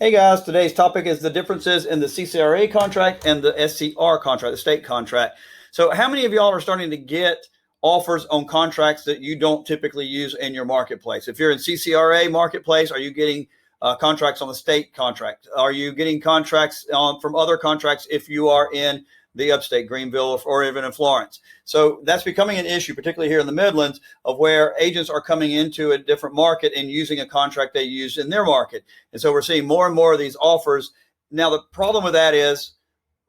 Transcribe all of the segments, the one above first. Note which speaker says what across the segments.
Speaker 1: Hey guys, today's topic is the differences in the CCRA contract and the SCR contract, the state contract. So how many of y'all are starting to get offers on contracts that you don't typically use in your marketplace? If you're in CCRA marketplace, are you getting contracts on the state contract? Are you getting contracts from other contracts if you are in the upstate, Greenville, or even in Florence? So that's becoming an issue, particularly here in the Midlands, of where agents are coming into a different market and using a contract they use in their market. And so we're seeing more and more of these offers. Now, the problem with that is,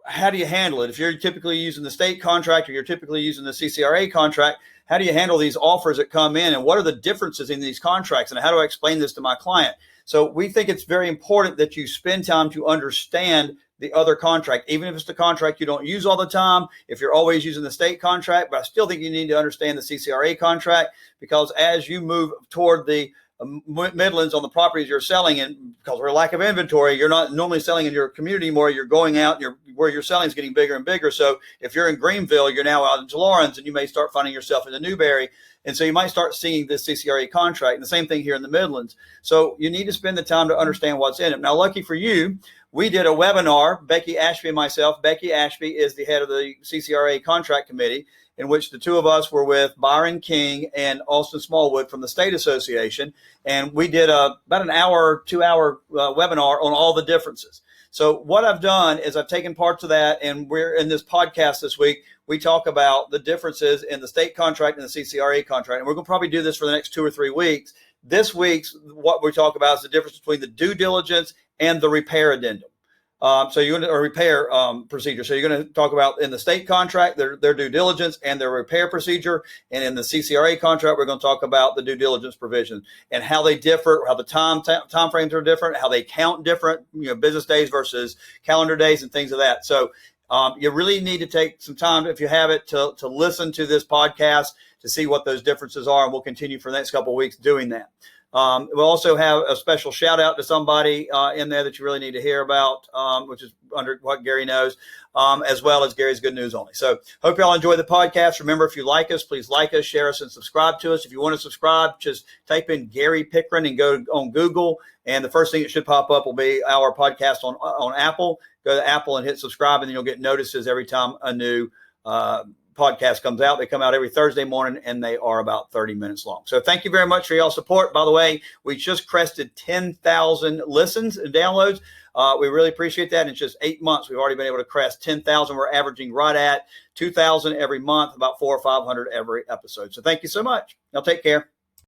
Speaker 1: how do you handle it? If you're typically using the state contract or you're typically using the CCRA contract, how do you handle these offers that come in, and what are the differences in these contracts, and how do I explain this to my client? So we think it's very important that you spend time to understand the other contract, even if it's the contract you don't use all the time, if you're always using the state contract. But I still think you need to understand the CCRA contract, because as you move toward the Midlands on the properties you're selling, and because we're a lack of inventory, you're not normally selling in your community anymore. You're going out, and where you're selling is getting bigger and bigger. So if you're in Greenville, you're now out in Lawrence, and you may start finding yourself in the Newberry. And so you might start seeing this CCRA contract, and the same thing here in the Midlands. So you need to spend the time to understand what's in it. Now, lucky for you, we did a webinar, Becky Ashby and myself. Becky Ashby is the head of the CCRA contract committee, in which the two of us were with Byron King and Austin Smallwood from the State Association. And we did about an hour, 2-hour webinar on all the differences. So what I've done is I've taken parts of that, and we're in this podcast this week. We talk about the differences in the state contract and the CCRA contract. And we're going to probably do this for the next 2 or 3 weeks. This week's, what we talk about is the difference between the due diligence and the repair addendum. So you're going to repair procedure. So you're going to talk about in the state contract, their due diligence and their repair procedure. And in the CCRA contract, we're going to talk about the due diligence provision and how they differ, how the time frames are different, how they count different, business days versus calendar days and things of that. So you really need to take some time, if you have it, to listen to this podcast to see what those differences are. And we'll continue for the next couple of weeks doing that. We'll also have a special shout out to somebody in there that you really need to hear about, which is under what Gary knows, as well as Gary's Good News Only. So hope y'all enjoy the podcast. Remember, if you like us, please like us, share us, and subscribe to us. If you want to subscribe, just type in Gary Pickren and go on Google. And the first thing that should pop up will be our podcast on Apple. Go to Apple and hit subscribe, and then you'll get notices every time a new podcast comes out. They come out every Thursday morning, and they are about 30 minutes long. So thank you very much for y'all support. By the way, we just crested 10,000 listens and downloads. We really appreciate that. In just 8 months, we've already been able to crest 10,000. We're averaging right at 2,000 every month, about 400 or 500 every episode. So thank you so much. Y'all take care.